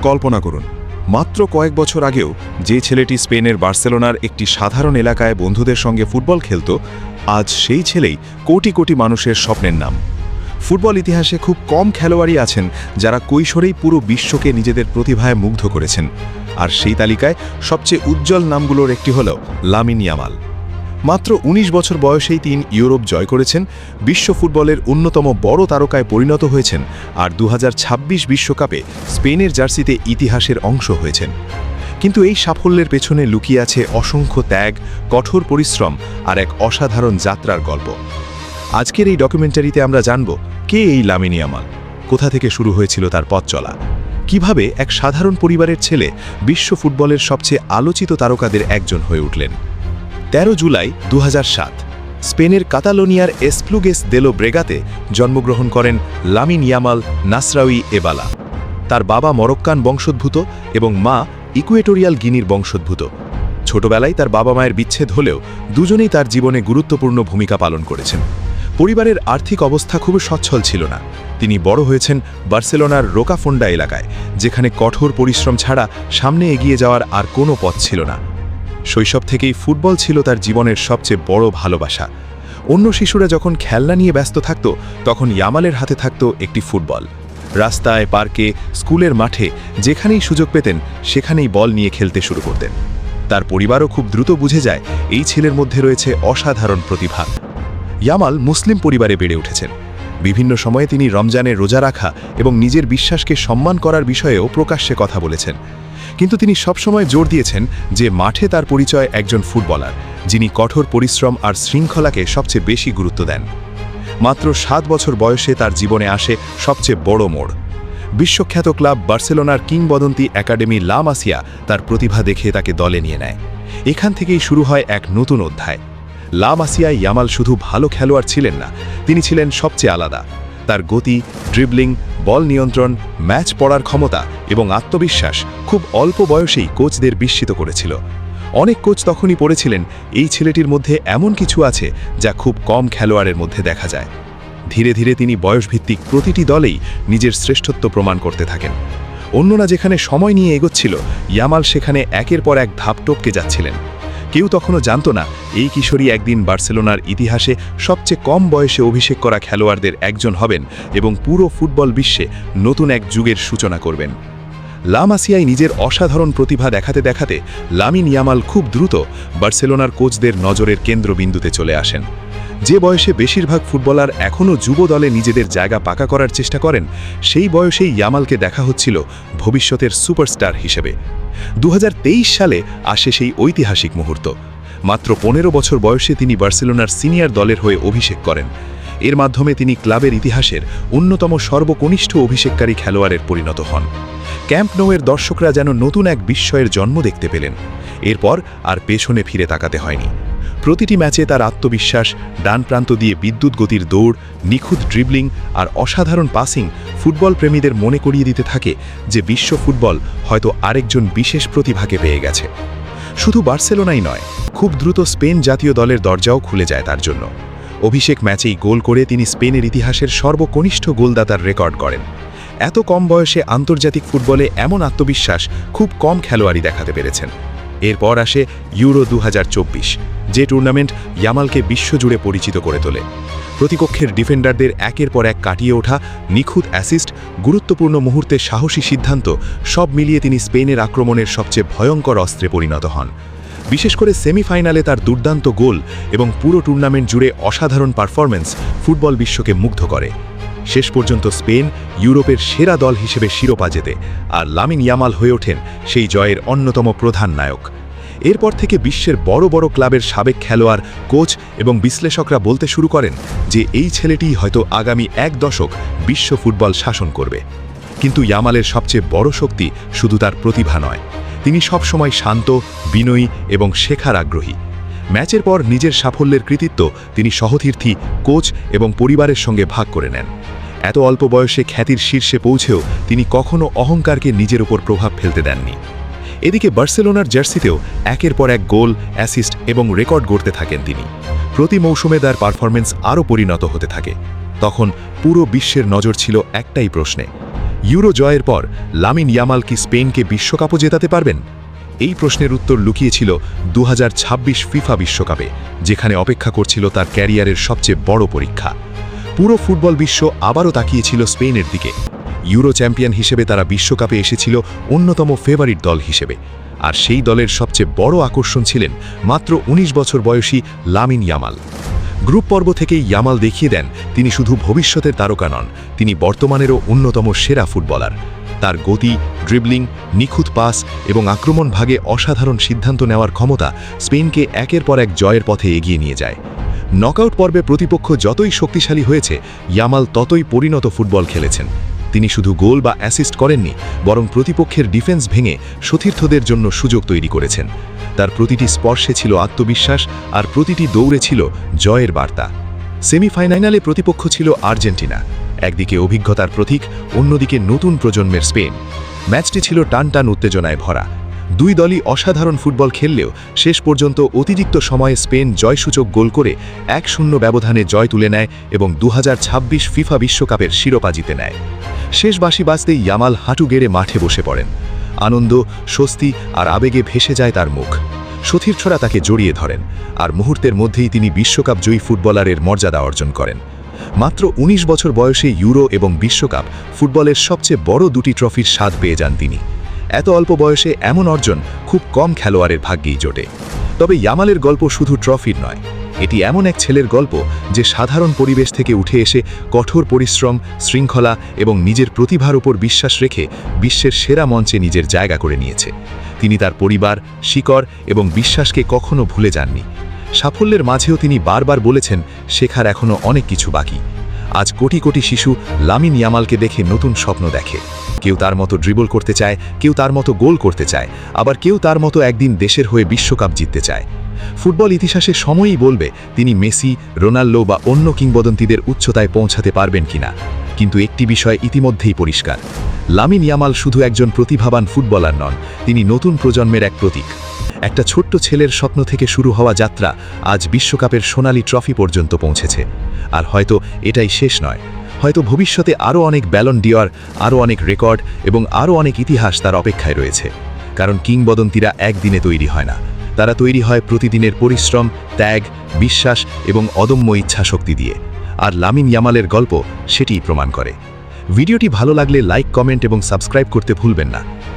কল্পনা করুন, মাত্র কয়েক বছর আগেও যে ছেলেটি স্পেনের বার্সেলোনার একটি সাধারণ এলাকায় বন্ধুদের সঙ্গে ফুটবল খেলত, আজ সেই ছেলেই কোটি কোটি মানুষের স্বপ্নের নাম। ফুটবল ইতিহাসে খুব কম খেলোয়াড়ই আছেন যারা কৈশোরেই পুরো বিশ্বকে নিজেদের প্রতিভায় মুগ্ধ করেছেন, আর সেই তালিকায় সবচেয়ে উজ্জ্বল নামগুলোর একটি হল লামিন ইয়ামাল। মাত্র ১৯ বছর বয়সেই তিনি ইউরোপ জয় করেছেন, বিশ্ব ফুটবলের অন্যতম বড় তারকায় পরিণত হয়েছেন, আর ২০২৬ বিশ্বকাপে স্পেনের জার্সিতে ইতিহাসের অংশ হয়েছেন। কিন্তু এই সাফল্যের পেছনে লুকিয়ে আছে অসংখ্য ত্যাগ, কঠোর পরিশ্রম আর এক অসাধারণ যাত্রার গল্প। আজকের এই ডকুমেন্টারিতে আমরা জানব কে এই লামিন ইয়ামাল, কোথা থেকে শুরু হয়েছিল তার পথ চলা, কিভাবে এক সাধারণ পরিবারের ছেলে বিশ্ব ফুটবলের সবচেয়ে আলোচিত তারকাদের একজন হয়ে উঠলেন। ১৩ জুলাই ২০০৭ স্পেনের কাতালোনিয়ার এসপ্লুগেস দেলো ব্রেগাতে জন্মগ্রহণ করেন লামিন ইয়ামাল নাসরাউই এবালা। তার বাবা মরক্কান বংশোদ্ভূত এবং মা ইকুয়েটোরিয়াল গিনির বংশোদ্ভূত। ছোটবেলায় তার বাবা মায়ের বিচ্ছেদ হলেও দুজনেই তার জীবনে গুরুত্বপূর্ণ ভূমিকা পালন করেছেন। পরিবারের আর্থিক অবস্থা খুব সচ্ছল ছিল না। তিনি বড় হয়েছেন বার্সেলোনার রোকাফোন্ডা এলাকায়, যেখানে কঠোর পরিশ্রম ছাড়া সামনে এগিয়ে যাওয়ার আর কোনো পথ ছিল না। শৈশব থেকেই ফুটবল ছিল তার জীবনের সবচেয়ে বড় ভালোবাসা। অন্য শিশুরা যখন খেলনা নিয়ে ব্যস্ত থাকত, তখন ইয়ামালের হাতে থাকত একটি ফুটবল। রাস্তায়, পার্কে, স্কুলের মাঠে যেখানেই সুযোগ পেতেন সেখানেই বল নিয়ে খেলতে শুরু করতেন। তার পরিবারও খুব দ্রুত বুঝে যায় এই ছেলের মধ্যে রয়েছে অসাধারণ প্রতিভা। ইয়ামাল মুসলিম পরিবারে বেড়ে উঠেছেন। বিভিন্ন সময়ে তিনি রমজানে রোজা রাখা এবং নিজের বিশ্বাসকে সম্মান করার বিষয়েও প্রকাশ্যে কথা বলেছেন। কিন্তু তিনি সবসময় জোর দিয়েছেন যে মাঠে তার পরিচয় একজন ফুটবলার, যিনি কঠোর পরিশ্রম আর শৃঙ্খলাকে সবচেয়ে বেশি গুরুত্ব দেন। মাত্র ৭ বছর বয়সে তার জীবনে আসে সবচেয়ে বড় মোড়। বিশ্বখ্যাত ক্লাব বার্সেলোনার কিংবদন্তি একাডেমি লা মাসিয়া তার প্রতিভা দেখে তাকে দলে নিয়ে নেয়। এখান থেকেই শুরু হয় এক নতুন অধ্যায়। লা মাসিয়ায় ইয়ামাল শুধু ভালো খেলোয়াড় ছিলেন না, তিনি ছিলেন সবচেয়ে আলাদা। তার গতি, ড্রিবলিং, বল নিয়ন্ত্রণ, ম্যাচ পড়ার ক্ষমতা এবং আত্মবিশ্বাস খুব অল্প বয়সেই কোচদের বিস্মিত করেছিল। অনেক কোচ তখনই পড়েছিলেন এই ছেলেটির মধ্যে এমন কিছু আছে যা খুব কম খেলোয়াড়ের মধ্যে দেখা যায়। ধীরে ধীরে তিনি বয়সভিত্তিক প্রতিটি দলেই নিজের শ্রেষ্ঠত্ব প্রমাণ করতে থাকেন। অন্যরা যেখানে সময় নিয়ে এগোচ্ছিল, ইয়ামাল সেখানে একের পর এক ধাপ টপকে যাচ্ছিলেন। কেউ তখনও জানত না এই কিশোরী একদিন বার্সেলোনার ইতিহাসে সবচেয়ে কম বয়সে অভিষেক করা খেলোয়াড়দের একজন হবেন এবং পুরো ফুটবল বিশ্বে নতুন এক যুগের সূচনা করবেন। লা মাসিয়ায় নিজের অসাধারণ প্রতিভা দেখাতে দেখাতে লামিন ইয়ামাল খুব দ্রুত বার্সেলোনার কোচদের নজরের কেন্দ্রবিন্দুতে চলে আসেন। যে বয়সে বেশিরভাগ ফুটবলার এখনও যুব দলে নিজেদের জায়গা পাকা করার চেষ্টা করেন, সেই বয়সেই ইয়ামালকে দেখা হচ্ছিল ভবিষ্যতের সুপারস্টার হিসেবে। ২০২৩ সালে আসে সেই ঐতিহাসিক মুহূর্ত। মাত্র ১৫ বছর বয়সে তিনি বার্সেলোনার সিনিয়র দলের হয়ে অভিষেক করেন। এর মাধ্যমে তিনি ক্লাবের ইতিহাসের অন্যতম সর্বকনিষ্ঠ অভিষেককারী খেলোয়াড়ের পরিণত হন। ক্যাম্প নোয়ের দর্শকরা যেন নতুন এক বিস্ময়ের জন্ম দেখতে পেলেন। এরপর আর পেছনে ফিরে তাকাতে হয়নি। প্রতিটি ম্যাচে তার আত্মবিশ্বাস, ডান প্রান্ত দিয়ে বিদ্যুৎ গতির দৌড়, নিখুঁত ড্রিবলিং আর অসাধারণ পাসিং ফুটবল প্রেমীদের মনে করিয়ে দিতে থাকে যে বিশ্ব ফুটবল হয়তো আরেকজন বিশেষ প্রতিভাকে পেয়ে গেছে। শুধু বার্সেলোনাই নয়, খুব দ্রুত স্পেন জাতীয় দলের দরজাও খুলে যায় তার জন্য। অভিষেক ম্যাচেই গোল করে তিনি স্পেনের ইতিহাসের সর্বকনিষ্ঠ গোলদাতার রেকর্ড করেন। এত কম বয়সে আন্তর্জাতিক ফুটবলে এমন আত্মবিশ্বাস খুব কম খেলোয়াড়ই দেখাতে পেরেছেন। এরপর আসে ইউরো ২০২৪, যে টুর্নামেন্ট ইয়ামালকে বিশ্বজুড়ে পরিচিত করে তোলে। প্রতিপক্ষের ডিফেন্ডারদের একের পর এক কাটিয়ে ওঠা, নিখুঁত অ্যাসিস্ট, গুরুত্বপূর্ণ মুহূর্তে সাহসী সিদ্ধান্ত, সব মিলিয়ে তিনি স্পেনের আক্রমণের সবচেয়ে ভয়ঙ্কর অস্ত্রে পরিণত হন। বিশেষ করে সেমিফাইনালে তার দুর্দান্ত গোল এবং পুরো টুর্নামেন্ট জুড়ে অসাধারণ পারফরম্যান্স ফুটবল বিশ্বকে মুগ্ধ করে। শেষ পর্যন্ত স্পেন ইউরোপের সেরা দল হিসেবে শিরোপা জেতে, আর লামিন ইয়ামাল হয়ে ওঠেন সেই জয়ের অন্যতম প্রধান নায়ক। এরপর থেকে বিশ্বের বড় বড় ক্লাবের সাবেক খেলোয়াড়, কোচ এবং বিশ্লেষকরা বলতে শুরু করেন যে এই ছেলেটিই হয়তো আগামী ১ দশক বিশ্ব ফুটবল শাসন করবে। কিন্তু ইয়ামালের সবচেয়ে বড় শক্তি শুধু তার প্রতিভা নয়, তিনি সবসময় শান্ত, বিনয়ী এবং শেখার আগ্রহী। ম্যাচের পর নিজের সাফল্যের কৃতিত্ব তিনি সহতীর্থী, কোচ এবং পরিবারের সঙ্গে ভাগ করে নেন। এত অল্প বয়সে খ্যাতির শীর্ষে পৌঁছেও তিনি কখনো অহংকারকে নিজের উপর প্রভাব ফেলতে দেননি। এদিকে বার্সেলোনার জার্সিতেও একের পর এক গোল, অ্যাসিস্ট এবং রেকর্ড গড়তে থাকেন তিনি। প্রতি মৌসুমে তার পারফরম্যান্স আরও পরিণত হতে থাকে। তখন পুরো বিশ্বের নজর ছিল একটাই প্রশ্নে, ইউরো জয়ের পর লামিন ইয়ামাল কি স্পেনকে বিশ্বকাপও জেতাতে পারবেন? এই প্রশ্নের উত্তর লুকিয়েছিল 2026 ফিফা বিশ্বকাপে, যেখানে অপেক্ষা করছিল তার ক্যারিয়ারের সবচেয়ে বড় পরীক্ষা। পুরো ফুটবল বিশ্ব আবারও তাকিয়েছিল স্পেনের দিকে। ইউরো চ্যাম্পিয়ন হিসেবে তারা বিশ্বকাপে এসেছিল অন্যতম ফেভারিট দল হিসেবে, আর সেই দলের সবচেয়ে বড় আকর্ষণ ছিলেন মাত্র 19 বছর বয়সী লামিন ইয়ামাল। গ্রুপ পর্ব থেকেই ইয়ামাল দেখিয়ে দেন তিনি শুধু ভবিষ্যতের তারকা নন, তিনি বর্তমানেরও অন্যতম সেরা ফুটবলার। তার গতি, ড্রিবলিং, নিখুঁত পাস এবং আক্রমণ ভাগে অসাধারণ সিদ্ধান্ত নেওয়ার ক্ষমতা স্পেনকে একের পর এক জয়ের পথে এগিয়ে নিয়ে যায়। নকআউট পর্বে প্রতিপক্ষ যতই শক্তিশালী হয়েছে, ইয়ামাল ততই পরিণত ফুটবল খেলেছেন। তিনি শুধু গোল বা অ্যাসিস্ট করেননি, বরং প্রতিপক্ষের ডিফেন্স ভেঙে সতীর্থদের জন্য সুযোগ তৈরি করেছেন। তার প্রতিটি স্পর্শে ছিল আত্মবিশ্বাস, আর প্রতিটি দৌড়ে ছিল জয়ের বার্তা। সেমিফাইনালে প্রতিপক্ষ ছিল আর্জেন্টিনা, একদিকে অভিজ্ঞতার প্রতীক, অন্যদিকে নতুন প্রজন্মের স্পেন। ম্যাচটি ছিল টানটান উত্তেজনায় ভরা। দুই দলই অসাধারণ ফুটবল খেললেও শেষ পর্যন্ত অতিরিক্ত সময়ে স্পেন জয়সূচক গোল করে 1-0 ব্যবধানে জয় তুলে নেয় এবং 2026 ফিফা বিশ্বকাপের শিরোপা জিতে নেয়। শেষ বাঁশি বাজতেই ইয়ামাল হাঁটু গেড়ে মাঠে বসে পড়েন। আনন্দ, স্বস্তি আর আবেগে ভেসে যায় তার মুখ। সতীর্থরা তাকে জড়িয়ে ধরেন, আর মুহূর্তের মধ্যেই তিনি বিশ্বকাপ জয়ী ফুটবলারের মর্যাদা অর্জন করেন। মাত্র 19 বছর বয়সে ইউরো এবং বিশ্বকাপ ফুটবলের সবচেয়ে বড় দুটি ট্রফির স্বাদ পেয়ে যান তিনি। এত অল্প বয়সে এমন অর্জন খুব কম খেলোয়াড়ের ভাগ্যেই জোটে। তবে ইয়ামালের গল্প শুধু ট্রফির নয়, এটি এমন এক ছেলের গল্প যে সাধারণ পরিবেশ থেকে উঠে এসে কঠোর পরিশ্রম, শৃঙ্খলা এবং নিজের প্রতিভার উপর বিশ্বাস রেখে বিশ্বের সেরা মঞ্চে নিজের জায়গা করে নিয়েছে। তিনি তার পরিবার, শিকড় এবং বিশ্বাসকে কখনো ভুলে যাননি। সাফল্যের মাঝেও তিনি বারবার বলেছেন, শেখার এখনও অনেক কিছু বাকি। আজ কোটি কোটি শিশু লামিন ইয়ামালকে দেখে নতুন স্বপ্ন দেখে। কেউ তার মতো ড্রিবল করতে চায়, কেউ তার মতো গোল করতে চায়, আবার কেউ তার মতো একদিন দেশের হয়ে বিশ্বকাপ জিততে চায়। ফুটবল ইতিহাসে সময়ই বলবে তিনি মেসি, রোনাল্ডো বা অন্য কিংবদন্তিদের উচ্চতায় পৌঁছাতে পারবেন কিনা। কিন্তু একটি বিষয় ইতিমধ্যেই পরিষ্কার, লামিন ইয়ামাল শুধু একজন প্রতিভাবান ফুটবলার নন, তিনি নতুন প্রজন্মের এক প্রতীক। একটা ছোট্ট ছেলের স্বপ্ন থেকে শুরু হওয়া যাত্রা আজ বিশ্বকাপের সোনালী ট্রফি পর্যন্ত পৌঁছেছে। আর হয়তো এটাই শেষ নয়, হয়তো ভবিষ্যতে আরও অনেক ব্যালন ডিওর, আরও অনেক রেকর্ড এবং আরও অনেক ইতিহাস তার অপেক্ষায় রয়েছে। কারণ কিংবদন্তিরা একদিনে তৈরি হয় না, তারা তৈরি হয় প্রতিদিনের পরিশ্রম, ত্যাগ, বিশ্বাস এবং অদম্য ইচ্ছাশক্তি দিয়ে। আর লামিন ইয়ামালের গল্প সেটিই প্রমাণ করে। ভিডিওটি ভালো লাগলে লাইক, কমেন্ট এবং সাবস্ক্রাইব করতে ভুলবেন না।